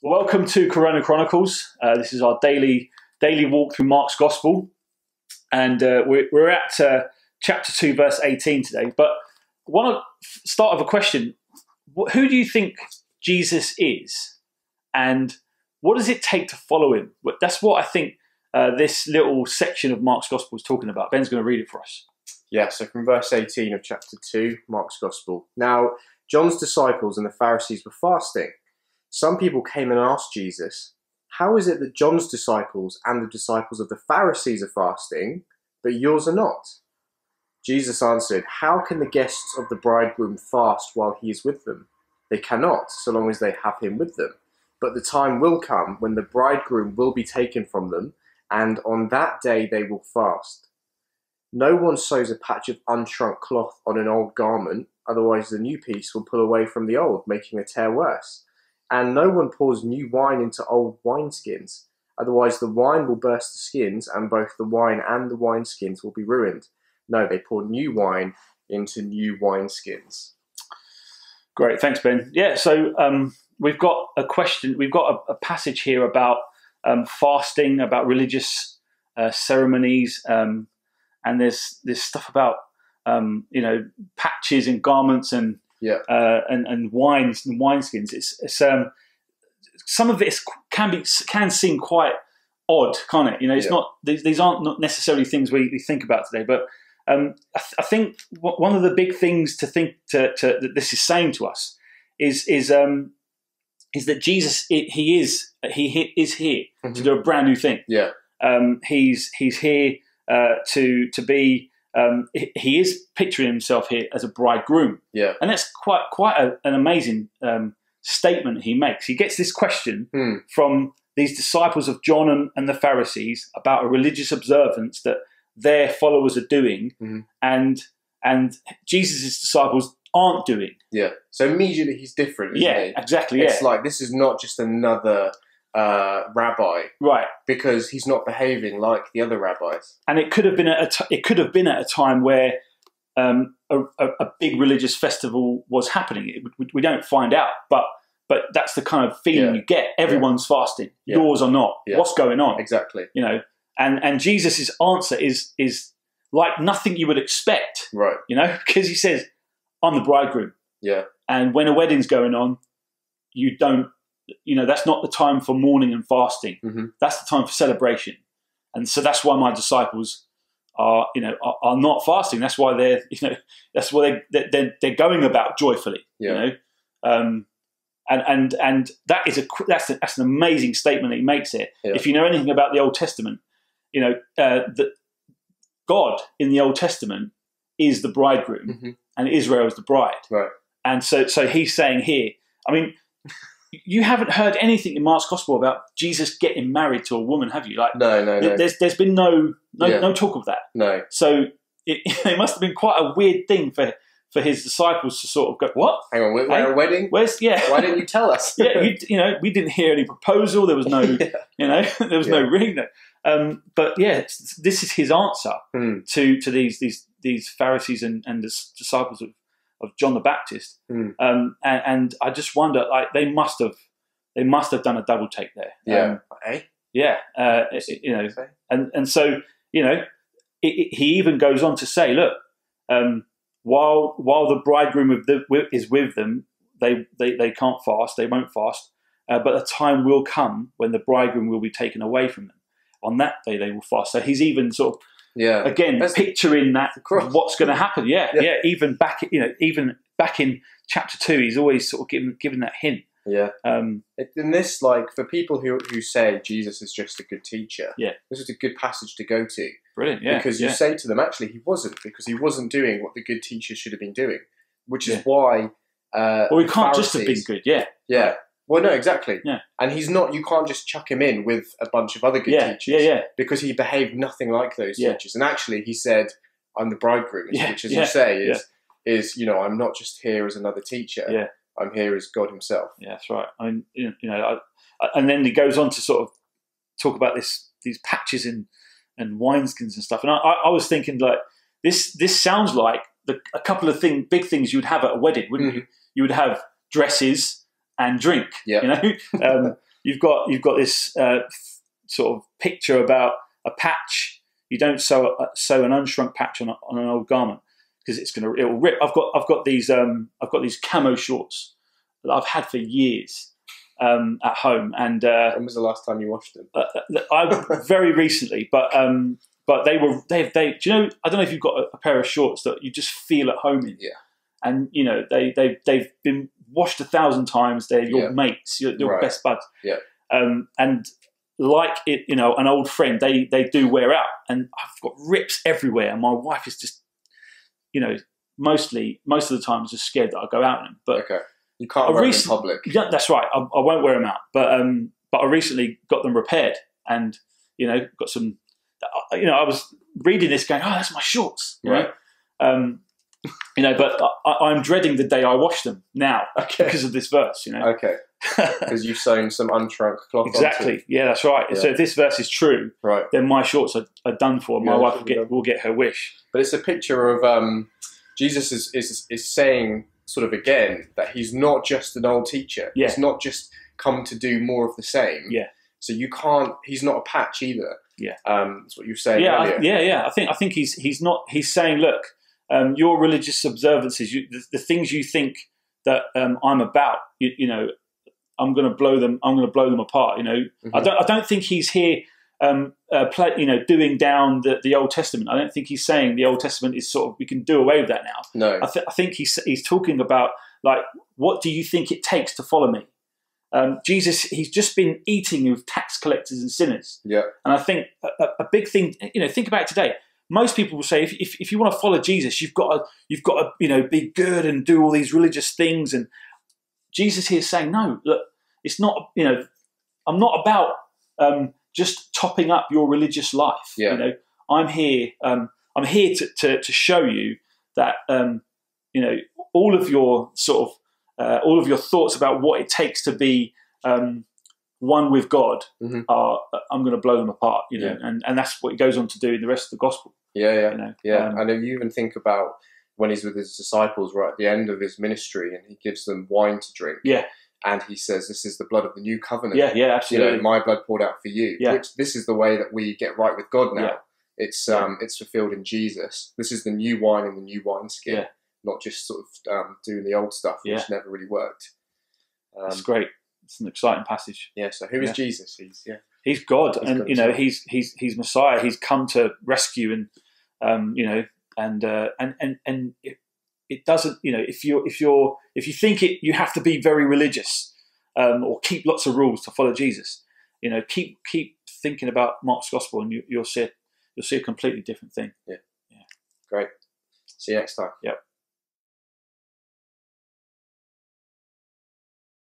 Welcome to Corona Chronicles. This is our daily walk through Mark's Gospel, and we're at chapter 2, verse 18 today. But I want to start with a question: who do you think Jesus is, and what does it take to follow him? That's what I think this little section of Mark's Gospel is talking about. Ben's going to read it for us. Yeah, so from verse 18 of chapter 2, Mark's Gospel. Now, John's disciples and the Pharisees were fasting. Some people came and asked Jesus, "How is it that John's disciples and the disciples of the Pharisees are fasting, but yours are not?" Jesus answered, "How can the guests of the bridegroom fast while he is with them? They cannot, so long as they have him with them. But the time will come when the bridegroom will be taken from them, and on that day they will fast. No one sews a patch of unshrunk cloth on an old garment, otherwise the new piece will pull away from the old, making a tear worse. And no one pours new wine into old wineskins, otherwise the wine will burst the skins, and both the wine and the wineskins will be ruined. No, they pour new wine into new wineskins." Great, thanks, Ben. Yeah, so we've got a question. We've got a passage here about fasting, about religious ceremonies, and there's stuff about patches and garments and wines and wineskins. It's some of it can seem quite odd, can't it? It's not. These aren't not necessarily things we think about today. But I think one of the big things to think that this is saying to us is that Jesus he is here to do a brand new thing. Yeah. He's here to be. He is picturing himself here as a bridegroom. Yeah. And that's quite an amazing statement he makes. He gets this question from these disciples of John and the Pharisees about a religious observance that their followers are doing, and Jesus' disciples aren't doing. Yeah. So immediately he's different, isn't he? Exactly. It's like this is not just another rabbi, right? Because he's not behaving like the other rabbis. And it could have been at a time where a big religious festival was happening. We don't find out, but that's the kind of feeling you get. Everyone's fasting. Yours are not. What's going on? Exactly. And Jesus' answer is like nothing you would expect. Right. Because he says, "I'm the bridegroom." Yeah. And when a wedding's going on, you don't. That's not the time for mourning and fasting. That's the time for celebration. And so that's why my disciples are not fasting. That's why they're going about joyfully. And that's an amazing statement that he makes here. Yeah. If you know anything about the Old Testament, that God in the Old Testament is the bridegroom and Israel is the bride. Right. And so he's saying here, you haven't heard anything in Mark's Gospel about Jesus getting married to a woman, have you? No. There's been no talk of that. No. So it must have been quite a weird thing for his disciples to sort of go, "What? Hang on, we're a wedding? Why didn't you tell us?" We didn't hear any proposal. There was no, there was no ring. But this is his answer to these Pharisees and the disciples of John the Baptist, and I just wonder, they must have done a double take there. And so he even goes on to say, look, while the bridegroom is with them, they can't fast, they won't fast, but a time will come when the bridegroom will be taken away from them. On that day they will fast. So he's even sort of picturing that what's going to happen. Even back in chapter 2, he's always sort of given that hint. And this, for people who say Jesus is just a good teacher, this is a good passage to go to. Brilliant. Because you say to them, actually he wasn't, because he wasn't doing what the good teachers should have been doing, which is why he can't just have been good. Well, no, exactly. Yeah. And he's not, you can't just chuck him in with a bunch of other good teachers. Because he behaved nothing like those teachers. And actually he said, "I'm the bridegroom," which, as you say, is I'm not just here as another teacher. I'm here as God himself. Yeah, that's right. And then he goes on to sort of talk about these patches and wineskins and stuff. And I was thinking, this sounds like a couple of big things you'd have at a wedding, wouldn't you? You would have dresses and drink. you've got this sort of picture about a patch. You don't sew an unshrunk patch on an old garment because it'll rip. I've got these camo shorts that I've had for years at home. And when was the last time you washed them? Very recently, but they do you know? I don't know if you've got a pair of shorts that you just feel at home in. Yeah. And you know they've been washed 1,000 times. They're your mates, your best buds. Yeah. And like it, you know, an old friend, they do wear out, and I've got rips everywhere. And my wife is just, you know, most of the time just scared that I go out in them. But okay, you can't wear them in public. Yeah, that's right. I won't wear them out. But I recently got them repaired, and you know, got some. You know, I was reading this, going, "Oh, that's my shorts." You know? You know, but I'm dreading the day I wash them now because of this verse. You know, okay, because you've sewn some unshrunk cloth. Exactly. Onto. Yeah, that's right. Yeah. So if this verse is true, then my shorts are done for. My wife will get her wish. But it's a picture of Jesus is saying sort of again that he's not just an old teacher. Yeah. He's not just come to do more of the same. Yeah. So you can't. He's not a patch either. Yeah. That's what you were saying earlier. Yeah. I think he's not. He's saying, look, your religious observances, the things you think that I'm about, you know, I'm going to blow them apart. You know, mm-hmm. I don't think he's here, doing down the Old Testament. I don't think he's saying the Old Testament is sort of, we can do away with that now. No, I think he's talking about, like, what do you think it takes to follow me? Jesus, he's just been eating with tax collectors and sinners. Yeah, and I think a big thing, you know, think about it today. Most people will say, if you want to follow Jesus, you've got to you know, be good and do all these religious things. And Jesus here is saying, no, look, it's not, you know, I'm not about just topping up your religious life. Yeah. You know, I'm here to show you that you know, all of your sort of all of your thoughts about what it takes to be one with God mm-hmm. I'm going to blow them apart. You know, and that's what he goes on to do in the rest of the gospel. Yeah. You know? And if you even think about when he's with his disciples right at the end of his ministry, and he gives them wine to drink. Yeah. And he says, "This is the blood of the new covenant." Yeah, absolutely. You know, my blood poured out for you. Yeah. Which this is the way that we get right with God now. Yeah. It's fulfilled in Jesus. This is the new wine in the new wineskin. Yeah. Not just sort of doing the old stuff, which never really worked. That's great. It's an exciting passage. Yeah. So who is Jesus? He's God, and God, you know, he's Messiah. He's come to rescue, and you know, and it doesn't, you know, if you think you have to be very religious or keep lots of rules to follow Jesus, you know, keep thinking about Mark's gospel, and you'll see a completely different thing. Yeah. Great. See you next time. Yep.